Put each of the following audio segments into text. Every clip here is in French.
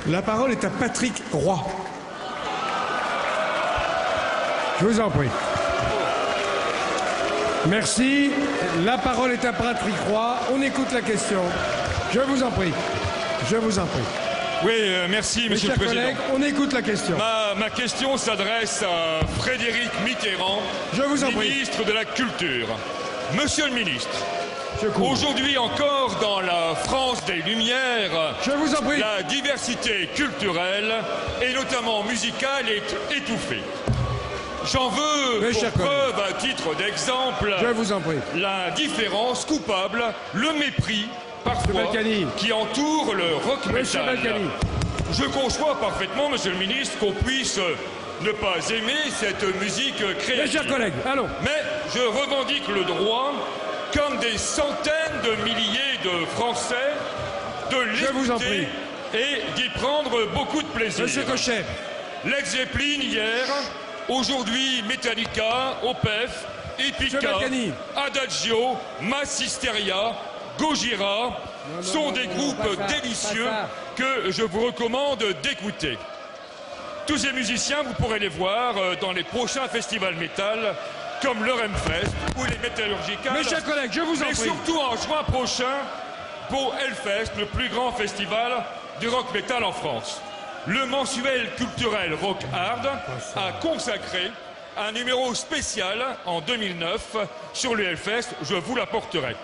La parole est à Patrick Roy. Je vous en prie. Merci. La parole est à Patrick Roy. On écoute la question. Je vous en prie. Je vous en prie. Oui, merci, Monsieur le Président. Chers collègues, on écoute la question. Ma question s'adresse à Frédéric Mitterrand, ministre de la Culture. Monsieur le ministre, aujourd'hui encore, dans la France des Lumières, la diversité culturelle, et notamment musicale, est étouffée. J'en veux pour preuve, à titre d'exemple, l'indifférence coupable, le mépris, parfois, qui entoure le rock metal. Je conçois parfaitement, Monsieur le ministre, qu'on puisse ne pas aimer cette musique créative. Mes chers collègues, allons. Mais je revendique le droit, comme des centaines de milliers de Français, de l'écouter et d'y prendre beaucoup de plaisir. Monsieur Cochet. Led Zeppelin hier, aujourd'hui Metallica, Opeth, Epica, Adagio, Mass Hysteria, Gojira sont des groupes délicieux que je vous recommande d'écouter. Tous ces musiciens, vous pourrez les voir dans les prochains festivals métal, comme le Hellfest ou les Métallurgicales. Mes chers collègues, je vous en prie. Mais surtout en juin prochain, pour Hellfest, le plus grand festival du rock metal en France. Le mensuel culturel Rock Hard a consacré un numéro spécial en 2009 sur le Hellfest. Je vous l'apporterai.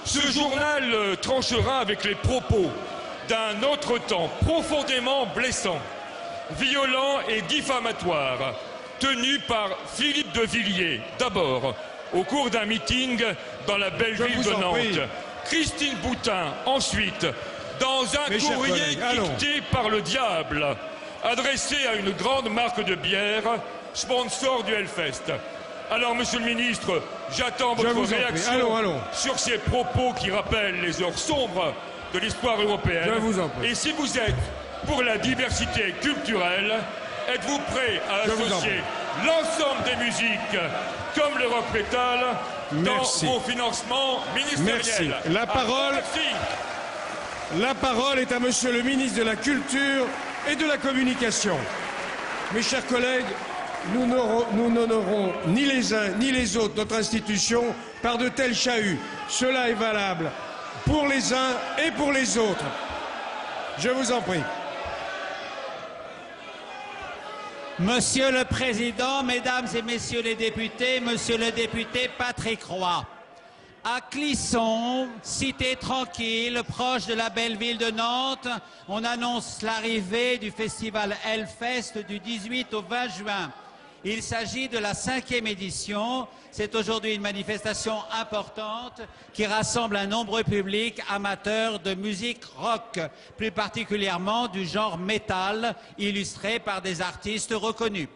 Ce journal tranchera avec les propos d'un autre temps profondément blessant, violent et diffamatoire, tenu par Philippe de Villiers, d'abord, au cours d'un meeting dans la belle ville de Nantes. Christine Boutin, ensuite, dans un courrier dicté par le diable, adressé à une grande marque de bière, sponsor du Hellfest. Alors, Monsieur le Ministre, j'attends votre réaction sur ces propos qui rappellent les heures sombres de l'histoire européenne. Et si vous êtes pour la diversité culturelle, êtes-vous prêt à associer l'ensemble des musiques, comme le rock metal, dans vos financements ministériels? La parole est à Monsieur le ministre de la Culture et de la Communication. Mes chers collègues, nous n'honorons ni les uns ni les autres notre institution par de tels chahuts. Cela est valable pour les uns et pour les autres. Je vous en prie. Monsieur le Président, Mesdames et Messieurs les députés, Monsieur le député Patrick Roy. À Clisson, cité tranquille, proche de la belle ville de Nantes, on annonce l'arrivée du festival Hellfest du 18 au 20 juin. Il s'agit de la 5e édition. C'est aujourd'hui une manifestation importante qui rassemble un nombreux public amateur de musique rock, plus particulièrement du genre métal, illustré par des artistes reconnus.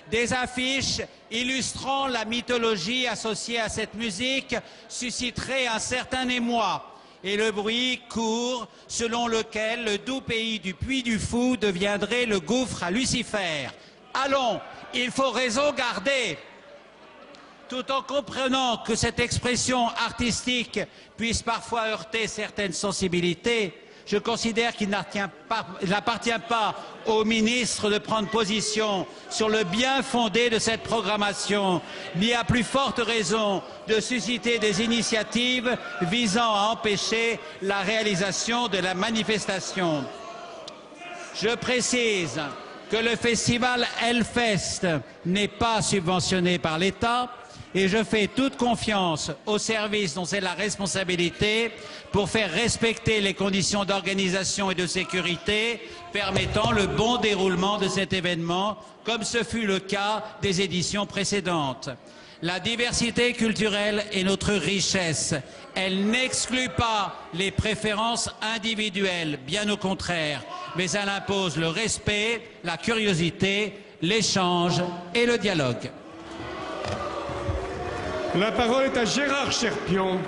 Des affiches illustrant la mythologie associée à cette musique susciteraient un certain émoi. Et le bruit court selon lequel le doux pays du Puy du Fou deviendrait le gouffre à Lucifer. Allons, il faut raison garder. Tout en comprenant que cette expression artistique puisse parfois heurter certaines sensibilités, je considère qu'il n'appartient pas au ministre de prendre position sur le bien fondé de cette programmation, ni à plus forte raison de susciter des initiatives visant à empêcher la réalisation de la manifestation. Je précise que le festival Hellfest n'est pas subventionné par l'État et je fais toute confiance aux services dont c'est la responsabilité pour faire respecter les conditions d'organisation et de sécurité permettant le bon déroulement de cet événement, comme ce fut le cas des éditions précédentes. La diversité culturelle est notre richesse. Elle n'exclut pas les préférences individuelles, bien au contraire, mais elle impose le respect, la curiosité, l'échange et le dialogue. La parole est à Gérard Cherpion.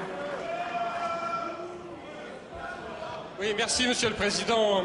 Oui, merci Monsieur le Président.